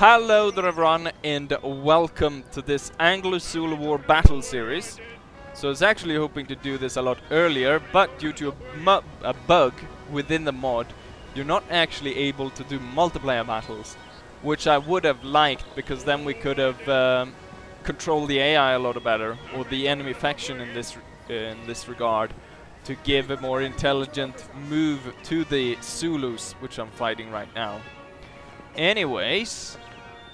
Hello there everyone, and welcome to this Anglo-Zulu War battle series. So I was actually hoping to do this a lot earlier, but due to a bug within the mod, you're not actually able to do multiplayer battles, which I would have liked, because then we could have controlled the AI a lot better, or the enemy faction in this regard, to give a more intelligent move to the Zulus, which I'm fighting right now. Anyways,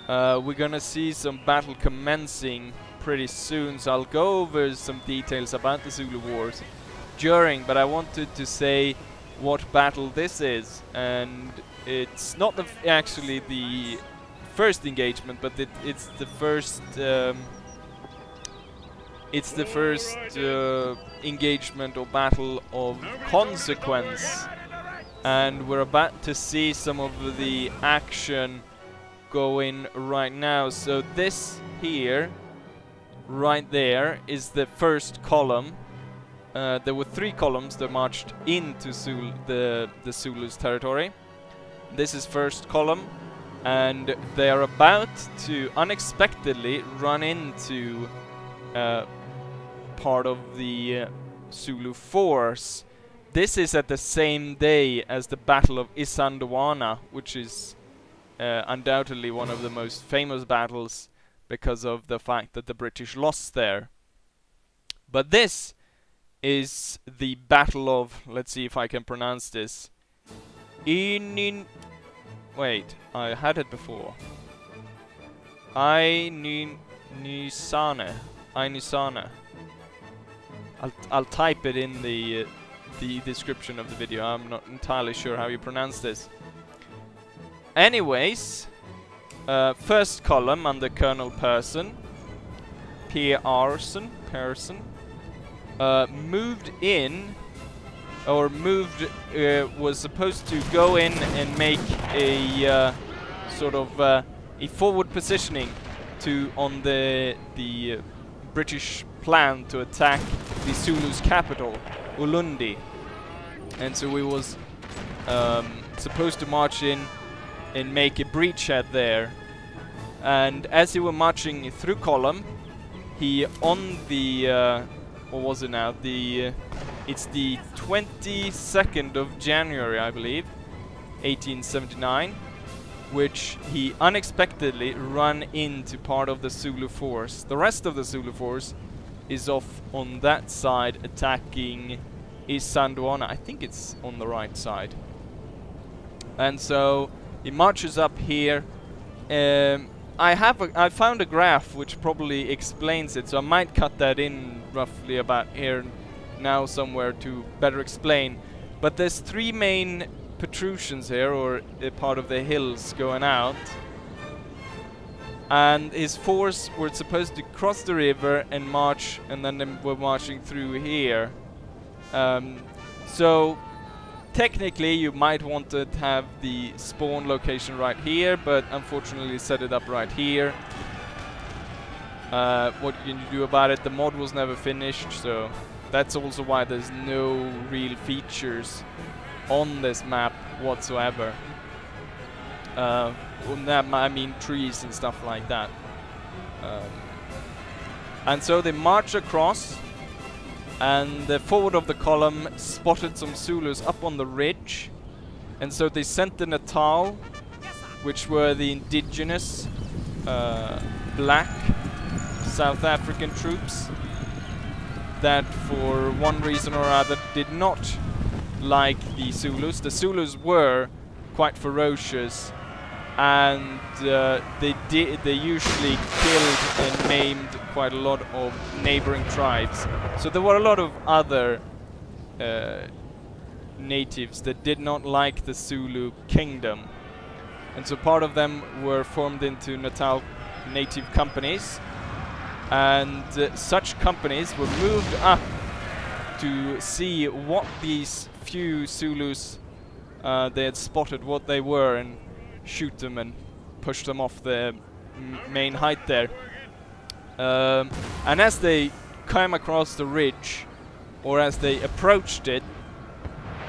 we're gonna see some battle commencing pretty soon, so I'll go over some details about the Zulu Wars during, but I wanted to say what battle this is, and it's not actually the first engagement, but it's the first engagement or battle of consequence. And we're about to see some of the action going right now. So this here, right there, is the first column. There were 3 columns that marched into the Zulus' territory. This is first column, and they are about to unexpectedly run into part of the Zulu force. This is at the same day as the Battle of Isandlwana, which is undoubtedly one of the most famous battles because of the fact that the British lost there. But this is the Battle of, let's see if I can pronounce this. Wait, I had it before. iNyezane. I'll type it in the description of the video. I'm not entirely sure how you pronounce this. Anyways, first column under Colonel Persson, moved in, or was supposed to go in and make a sort of a forward positioning on the British plan to attack the Zulus' capital, Ulundi. And so we was supposed to march in and make a breachhead there. And as he were marching through column, he on the what was it now? It's the 22nd of January, I believe, 1879, which he unexpectedly run into part of the Zulu force. The rest of the Zulu force is off on that side attacking Isandlwana. I think it's on the right side. And so he marches up here. I found a graph which probably explains it, so I might cut that in roughly about here now somewhere to better explain. But there's 3 main protrusions here, or a part of the hills going out. And his force were supposed to cross the river and march, and then they were marching through here. So technically you might want to have the spawn location right here, but unfortunately set it up right here. What can you do about it? The mod was never finished, so that's also why there's no real features on this map whatsoever. On that I mean trees and stuff like that. And so they march across, and the forward of the column spotted some Zulus up on the ridge, and so they sent the Natal, which were the indigenous black South African troops that for one reason or other did not like the Zulus. The Zulus were quite ferocious, and they usually killed and maimed quite a lot of neighboring tribes. So there were a lot of other natives that did not like the Zulu kingdom, and so part of them were formed into Natal native companies, and such companies were moved up to see what these few Zulus they had spotted, what they were, and shoot them and push them off the main height there. And as they came across the ridge, or as they approached it,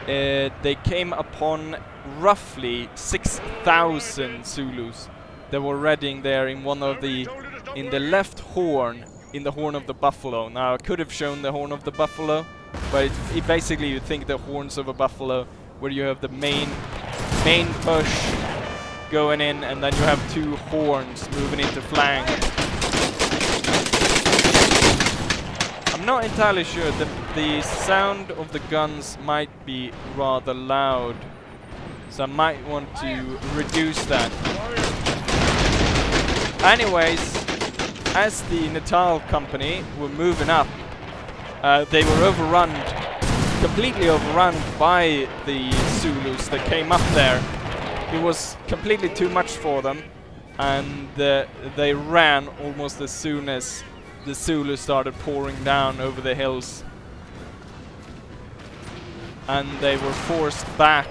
they came upon roughly 6,000 Zulus They were readying there in one of the, in the left horn, in the horn of the buffalo. Now I could have shown the horn of the buffalo, but it basically, you think the horns of a buffalo, where you have the main push going in, and then you have two horns moving into flank. I'm not entirely sure. The sound of the guns might be rather loud, so I might want to reduce that. Anyways, as the Natal company were moving up, they were overrun, completely overrun by the Zulus that came up there. It was completely too much for them, and they ran almost as soon as the Zulus started pouring down over the hills. And they were forced back.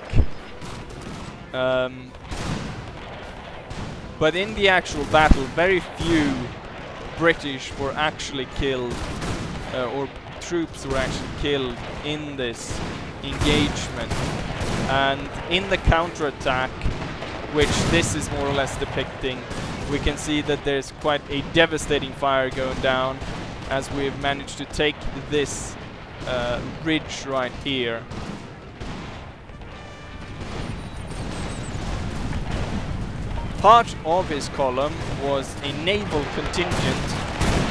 But in the actual battle, very few British were actually killed, or troops were actually killed in this engagement. And in the counterattack, which this is more or less depicting, we can see that there's quite a devastating fire going down as we've managed to take this ridge right here. Part of his column was a naval contingent,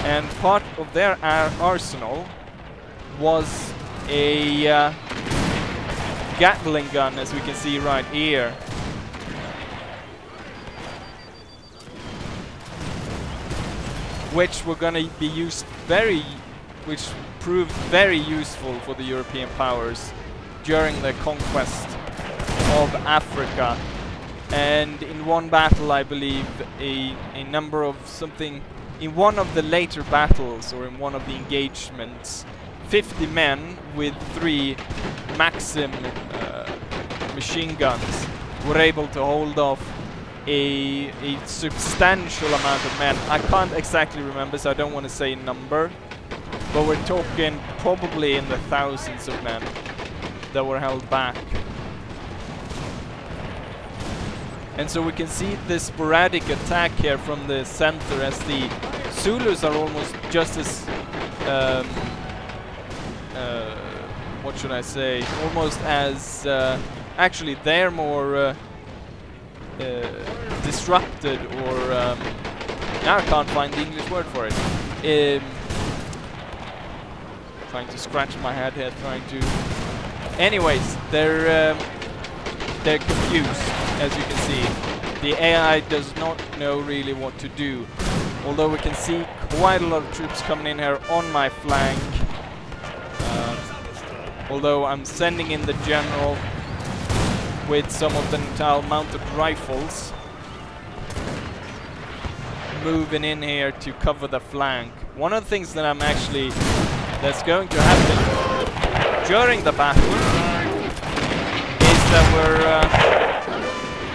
and part of their arsenal was a Gatling gun, as we can see right here. Which were gonna be used which proved very useful for the European powers during the conquest of Africa. And in one battle, I believe, a number of something, in one of the later battles, or in one of the engagements, 50 men with 3 Maxim machine guns were able to hold off a substantial amount of men. I can't exactly remember, so I don't want to say a number, but we're talking probably in the thousands of men that were held back. And so we can see this sporadic attack here from the center, as the Zulus are almost just as what should I say, almost as actually they're more disrupted, or now I can't find the English word for it. Trying to scratch my head here, trying to. Anyways, they're confused, as you can see. The AI does not know really what to do. Although we can see quite a lot of troops coming in here on my flank. Although I'm sending in the general with some of the Natal mounted rifles, moving in here to cover the flank. One of the things that that's going to happen during the battle is that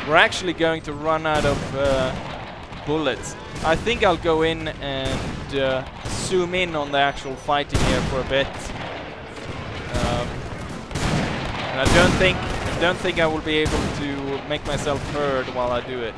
we're actually going to run out of bullets. I think I'll go in and zoom in on the actual fighting here for a bit. And I don't think I will be able to make myself heard while I do it.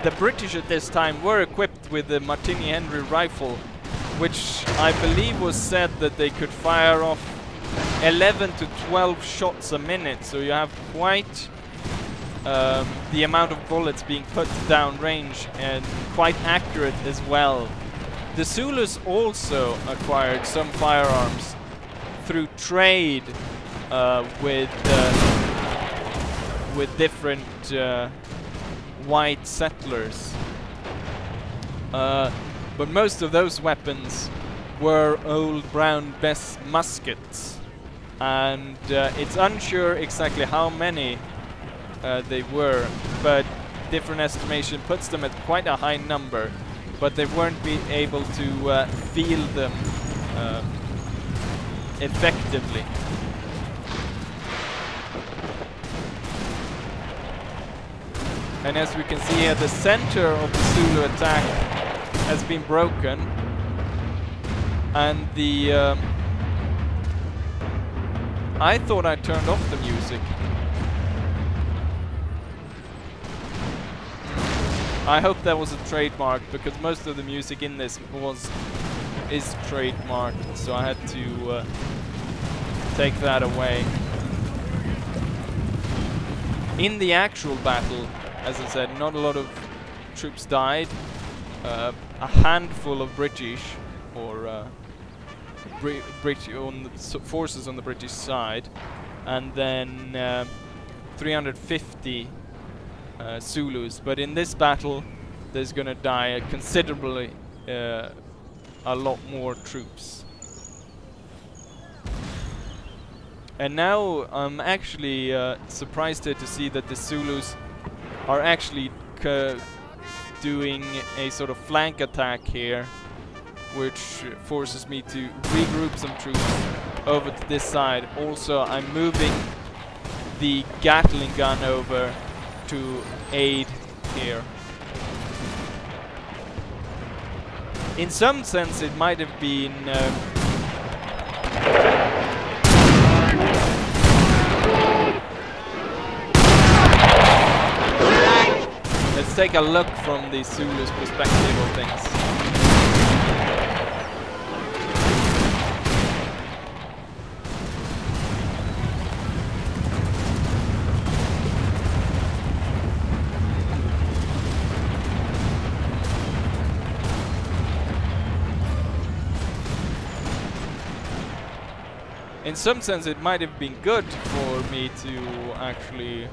The British at this time were equipped with the Martini-Henry rifle, which I believe was said that they could fire off 11 to 12 shots a minute, so you have quite the amount of bullets being put down range, and quite accurate as well. The Zulus also acquired some firearms through trade with different white settlers, but most of those weapons were old Brown Bess muskets, and it's unsure exactly how many they were, but different estimation puts them at quite a high number, but they weren't able to field them effectively. And as we can see here, the center of the Zulu attack has been broken, and the I thought I turned off the music. I hope that was a trademark, because most of the music in this is trademarked, so I had to take that away. In the actual battle, as I said, not a lot of troops died. A handful of British or forces on the British side, and then 350 Zulus. But in this battle, there's gonna die considerably a lot more troops. And now I'm actually surprised here to see that the Zulus are actually doing a sort of flank attack here, which forces me to regroup some troops over to this side. Also, I'm moving the Gatling gun over to aid here. In some sense, it might have been let's take a look from the Zulu's perspective of things. In some sense, it might have been good for me to actually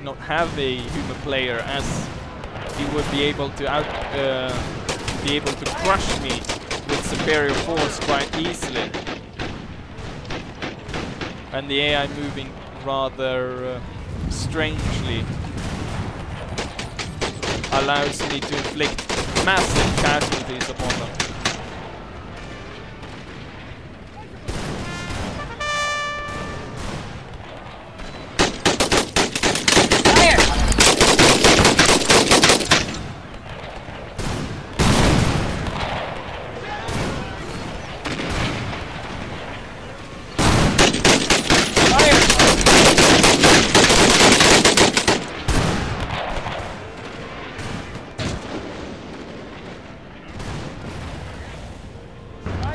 not have a human player, as he would be able to crush me with superior force quite easily, and the AI moving rather strangely allows me to inflict massive casualties upon them.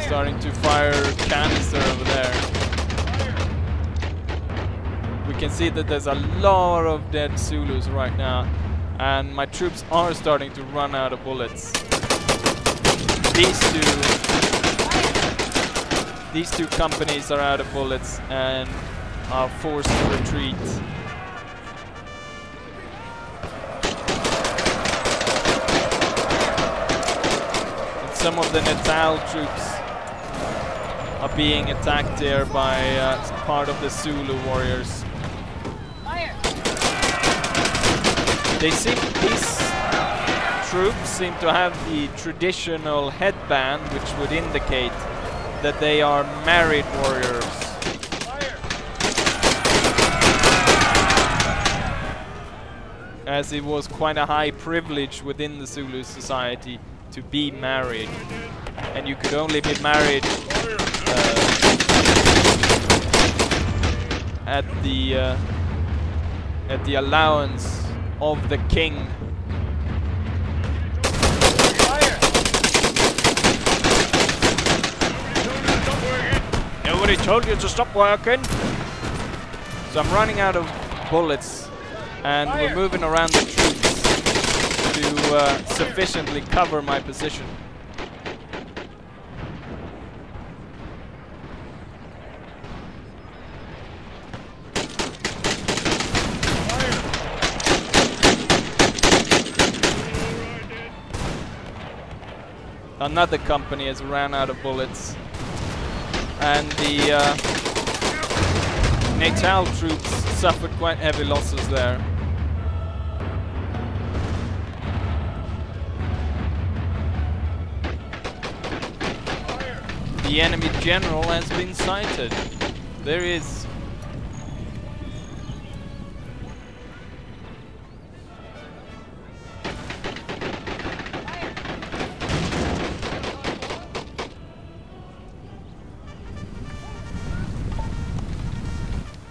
Starting to fire canister over there. We can see that there's a lot of dead Zulus right now, and my troops are starting to run out of bullets. These two companies are out of bullets and are forced to retreat. And some of the Natal troops are being attacked here by part of the Zulu warriors. These troops seem to have the traditional headband, which would indicate that they are married warriors. As it was quite a high privilege within the Zulu society to be married, and you could only be married at the allowance of the king. Nobody told you to stop working. So I'm running out of bullets, and we're moving around the troops to sufficiently cover my position. Another company has ran out of bullets, and the Natal troops suffered quite heavy losses there. the enemy general has been sighted. There he is.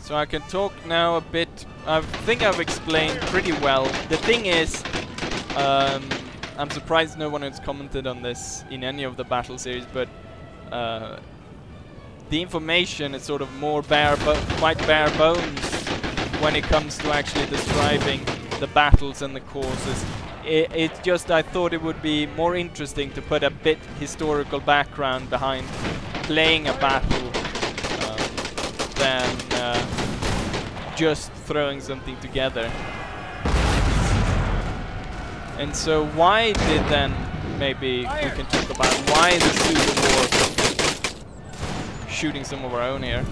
So I can talk now a bit. I think I've explained pretty well. The thing is, I'm surprised no one has commented on this in any of the battle series, but the information is sort of more quite bare bones when it comes to actually describing the battles and the causes. It's just I thought it would be more interesting to put a bit historical background behind playing a battle than just throwing something together. And so why did then, maybe we can talk about why the Zulu War shooting some of our own here.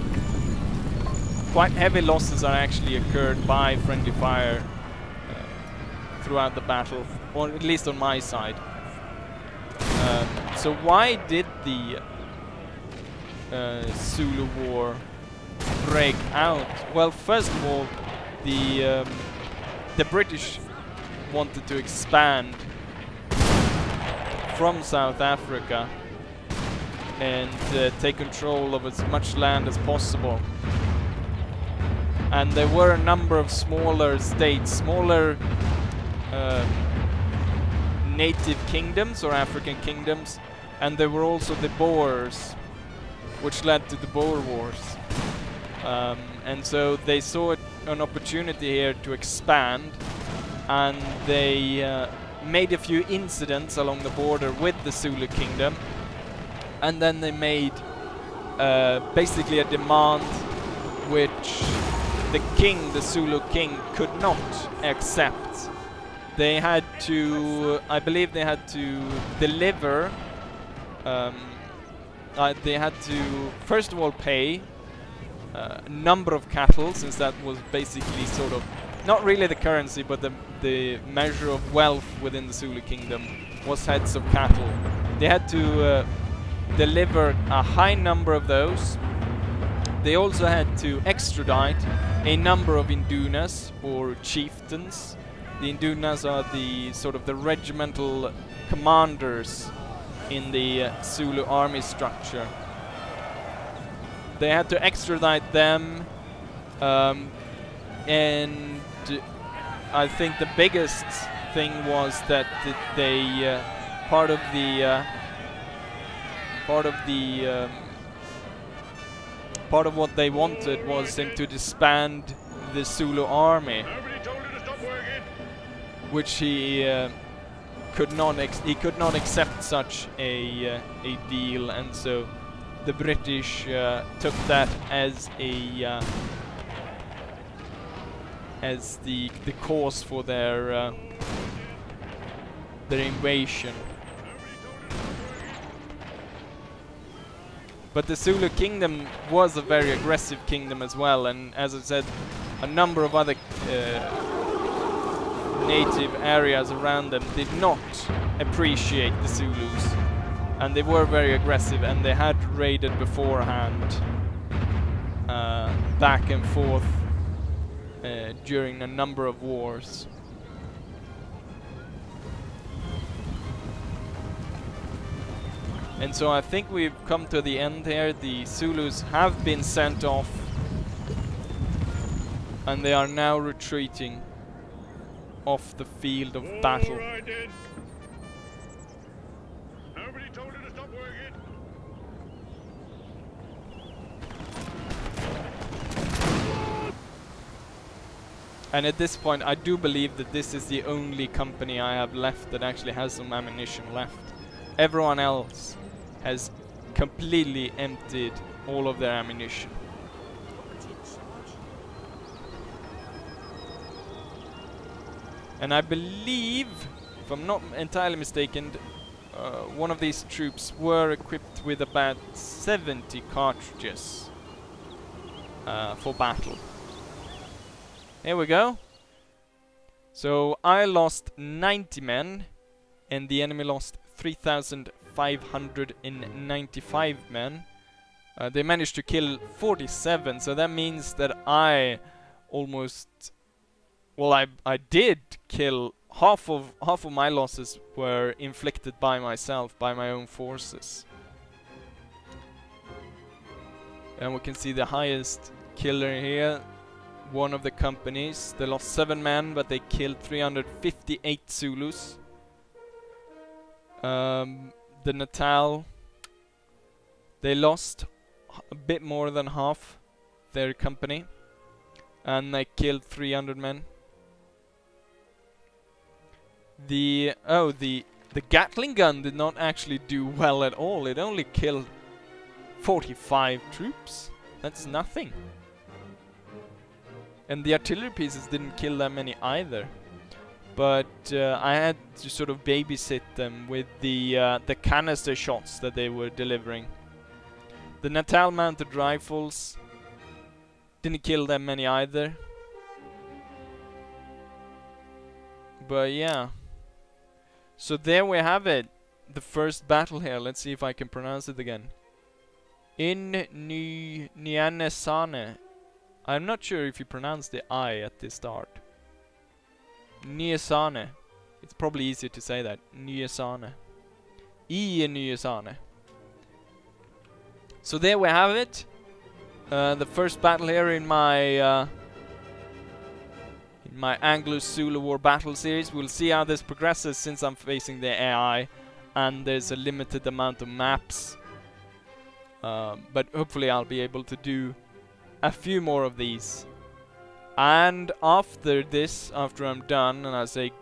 Quite heavy losses are actually occurred by friendly fire throughout the battle, or at least on my side. So why did the Zulu War break out? Well, first of all, the British wanted to expand from South Africa and take control of as much land as possible. And there were a number of smaller states, smaller native kingdoms or African kingdoms, and there were also the Boers, which led to the Boer Wars. And so they saw an opportunity here to expand, and they made a few incidents along the border with the Zulu kingdom, and then they made basically a demand which the king, the Zulu king, could not accept. They had to, I believe they had to deliver, they had to first of all pay a number of cattle, since that was basically sort of not really the currency, but the measure of wealth within the Zulu kingdom was heads of cattle. They had to deliver a high number of those. They also had to extradite a number of indunas, or chieftains. The indunas are the sort of the regimental commanders in the Zulu army structure. They had to extradite them, and I think the biggest thing was that they part of what they wanted was him to disband the Zulu army, which he could not accept such a deal, and so the British took that as the cause for their invasion. But the Zulu kingdom was a very aggressive kingdom as well, and as I said, a number of other native areas around them did not appreciate the Zulus, and they were very aggressive, and they had raided beforehand, back and forth during a number of wars. And so I think we've come to the end here. The Zulus have been sent off, and they are now retreating off the field of battle. Nobody told her to stop working. And at this point, I do believe that this is the only company I have left that actually has some ammunition left. Everyone else has completely emptied all of their ammunition. And I believe, if I'm not entirely mistaken, one of these troops were equipped with about 70 cartridges for battle. Here we go. So I lost 90 men, and the enemy lost 3,500 595 men. They managed to kill 47, so that means that I almost... Well, I did kill half of my losses were inflicted by myself, by my own forces. And we can see the highest killer here. One of the companies. They lost 7 men, but they killed 358 Zulus. The Natal, they lost a bit more than half their company, and they killed 300 men. The Gatling gun did not actually do well at all. It only killed 45 troops. That's nothing. And the artillery pieces didn't kill that many either. But I had to sort of babysit them with the canister shots that they were delivering. The Natal mounted rifles didn't kill that many either. But yeah. So there we have it. The first battle here. Let's see if I can pronounce it again. iNyezane. I'm not sure if you pronounce the I at the start. iNyezane. It's probably easier to say that. iNyezane. iNyezane. So there we have it. The first battle here in my Anglo-Zulu War battle series. We'll see how this progresses since I'm facing the AI and there's a limited amount of maps. But hopefully I'll be able to do a few more of these. And after this, after I'm done and I say,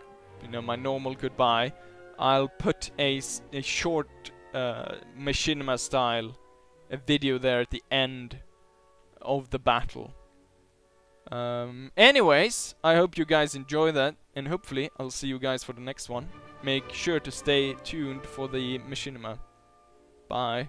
you know, my normal goodbye, I'll put a short machinima style a video there at the end of the battle. Anyways, I hope you guys enjoy that, and hopefully I'll see you guys for the next one. Make sure to stay tuned for the machinima. Bye.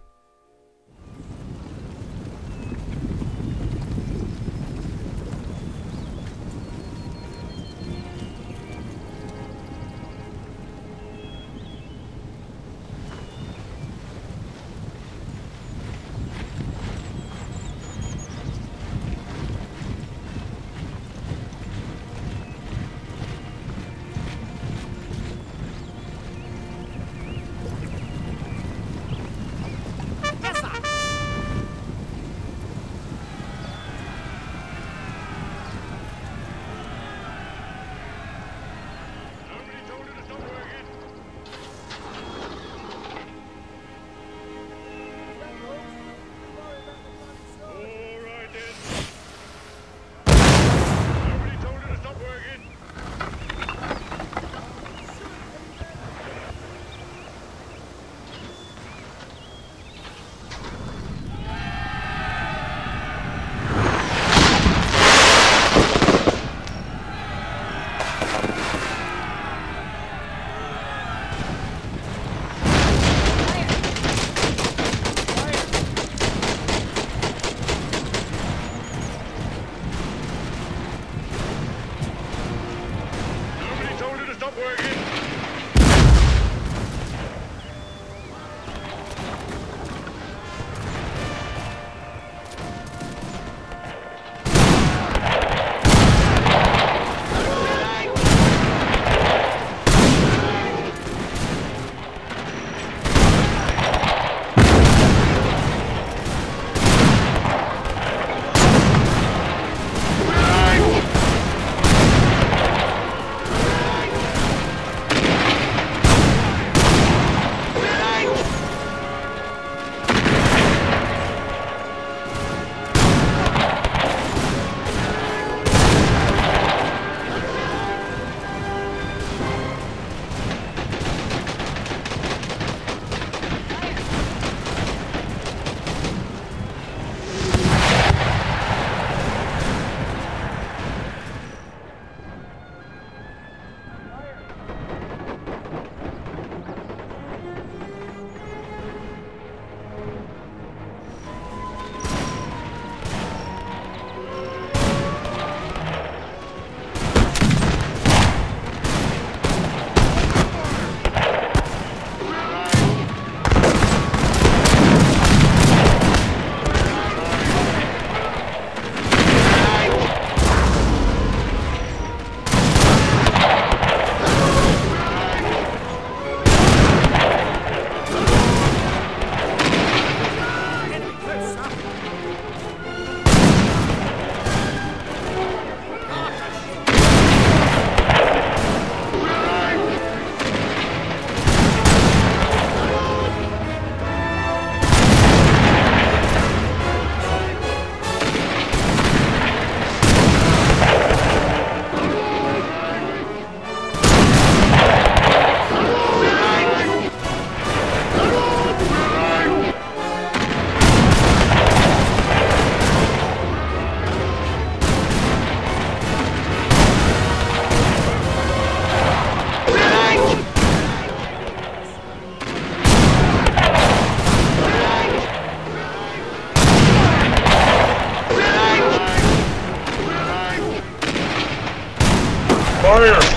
Fire!